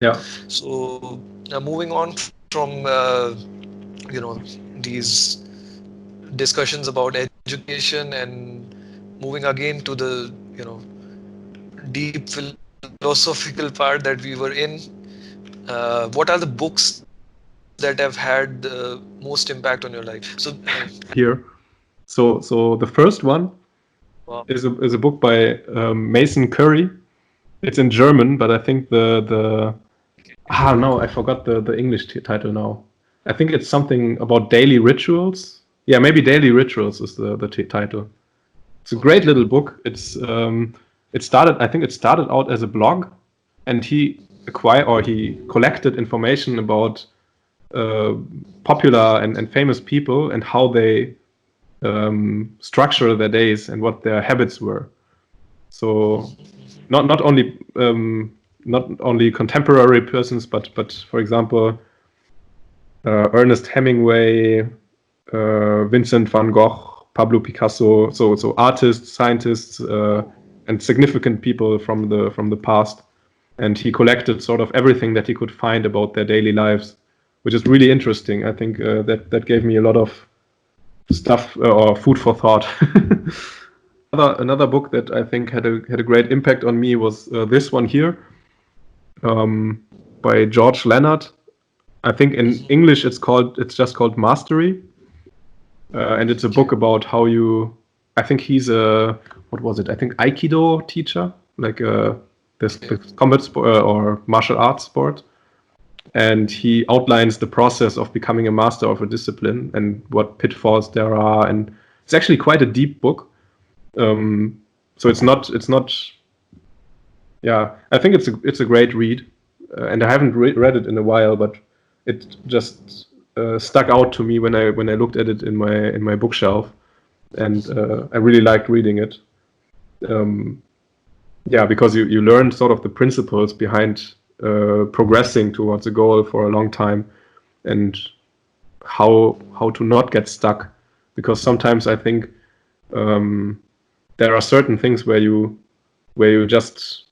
Yeah. So moving on from you know these discussions about education and moving again to the deep philosophical part that we were in, what are the books that have had the most impact on your life? So Here. So the first one is a book by Mason Curry. It's in German, but I think the no, I forgot the English title now. I think it's something about daily rituals. Yeah, maybe daily rituals is the title. It's a great okay, little book. It started. I think it started out as a blog, and he collected information about uh, popular and famous people and how they structure their days and what their habits were. So not only not only contemporary persons, but for example, Ernest Hemingway, Vincent van Gogh, Pablo Picasso. So artists, scientists, and significant people from the past. And he collected sort of everything that he could find about their daily lives, which is really interesting. I think that gave me a lot of stuff or food for thought. Another book that I think had a great impact on me was this one here um, by George Leonard. I think in English it's just called Mastery, and it's a book okay, about how you. I think he's a what was it? I think Aikido teacher, like this okay. combat sport or martial arts sport, and he outlines the process of becoming a master of a discipline and what pitfalls there are, and it's actually quite a deep book. Um, so it's not. Yeah, I think it's a great read, and I haven't read it in a while, but it just stuck out to me when I looked at it in my bookshelf, and I really liked reading it. Um, yeah, because you learn sort of the principles behind progressing towards a goal for a long time, and how to not get stuck, because sometimes I think um, there are certain things where you just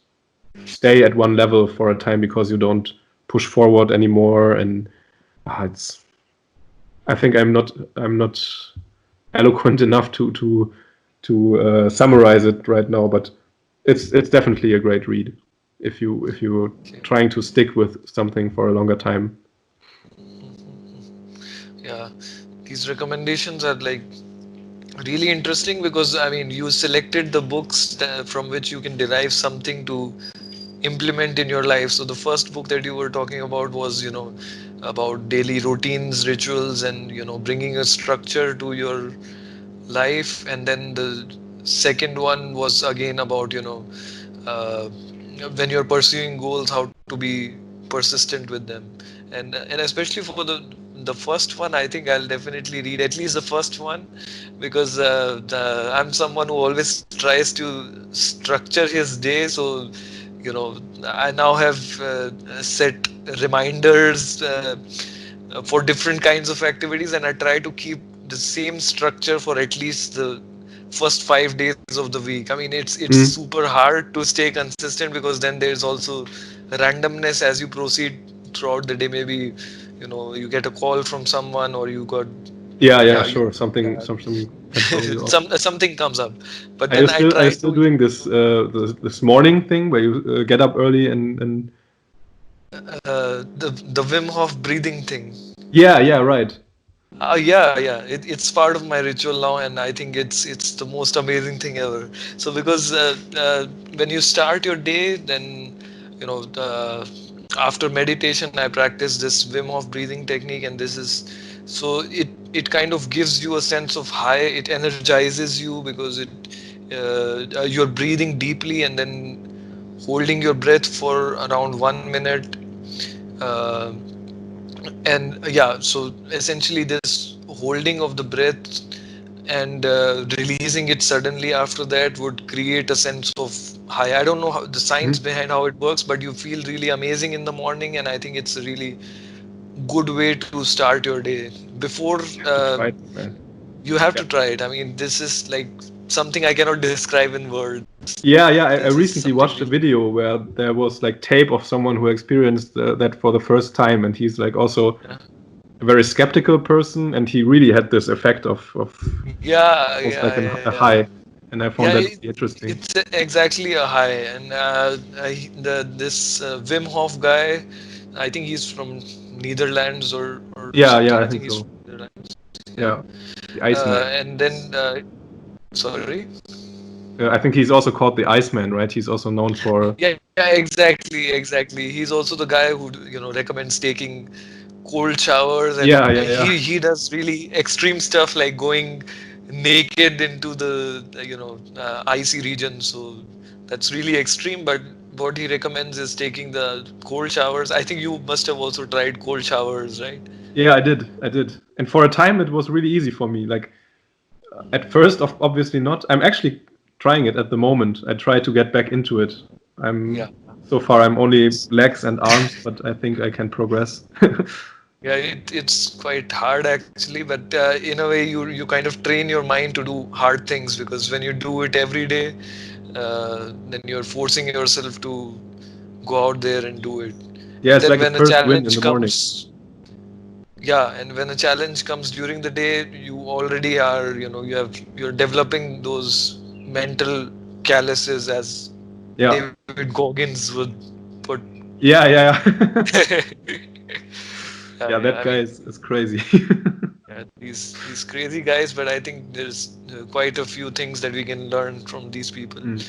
stay at one level for a time because you don't push forward anymore, and it's I think I'm not eloquent enough to summarize it right now, but it's definitely a great read if you're trying to stick with something for a longer time. Yeah, these recommendations are like really interesting because I mean you selected the books from which you can derive something to implement in your life. So the first book that you were talking about was about daily routines, rituals, and bringing a structure to your life. And then the second one was again about uh, when you're pursuing goals, how to be persistent with them. And especially for the first one, I think I'll definitely read at least the first one, because I'm someone who always tries to structure his day. So I now have set reminders for different kinds of activities, and I try to keep the same structure for at least the first 5 days of the week. I mean, it's Mm. super hard to stay consistent because then there's also randomness as you proceed throughout the day. Maybe you get a call from someone, or you got Yeah, yeah sure. Something can throw you off. something comes up. But Are you then I still are you try still to doing this morning thing where you get up early and the Wim Hof breathing thing. yeah, right. Yeah. It's part of my ritual now, and I think it's the most amazing thing ever. So because when you start your day, then after meditation, I practice this Wim Hof breathing technique, and this is so it kind of gives you a sense of high. It energizes you because you're breathing deeply and then holding your breath for around 1 minute. Uh, and yeah, so essentially this holding of the breath and releasing it suddenly after that would create a sense of high. I don't know how the science Mhm. behind how it works, but you feel really amazing in the morning, and I think it's a really good way to start your day. Before You have to try it, man. you have Yeah. to try it. I mean, this is like something I cannot describe in words. Yeah, yeah. I This is recently something watched a really, video where there was like tape of someone who experienced that for the first time, and he's like also yeah, a very skeptical person, and he really had this effect of yeah, almost like yeah, a yeah, high, and I yeah. found that really interesting. It's exactly a high, and this Wim Hof guy, I think he's from Netherlands or Yeah, yeah, something. I I think think he's so. from Netherlands. Yeah. Yeah, the Iceman. And then sorry. I think he's also called the Iceman, right? He's also known for. Yeah, exactly. He's also the guy who recommends taking cold showers, and Yeah, yeah, yeah. he does really extreme stuff like going naked into the icy region. So that's really extreme. But what he recommends is taking the cold showers. I think you must have also tried cold showers, right? Yeah, I did. I did. And for a time, it was really easy for me. Like at first, obviously not. I'm actually trying it at the moment. I try to get back into it. Yeah. I'm so far I'm only legs and arms, but I think I can progress. Yeah, it's quite hard actually, but in a way you kind of train your mind to do hard things, because when you do it every day, then you're forcing yourself to go out there and do it. Yeah, And it's then like a when a first win in challenge the morning. comes, yeah, and when a challenge comes during the day, you already are, you're developing those mental calluses, as Yeah, David Goggins would put. yeah, yeah, yeah. Yeah, Yeah, that I guy mean, is crazy. yeah, these crazy guys, but I think there's quite a few things that we can learn from these people. Mm.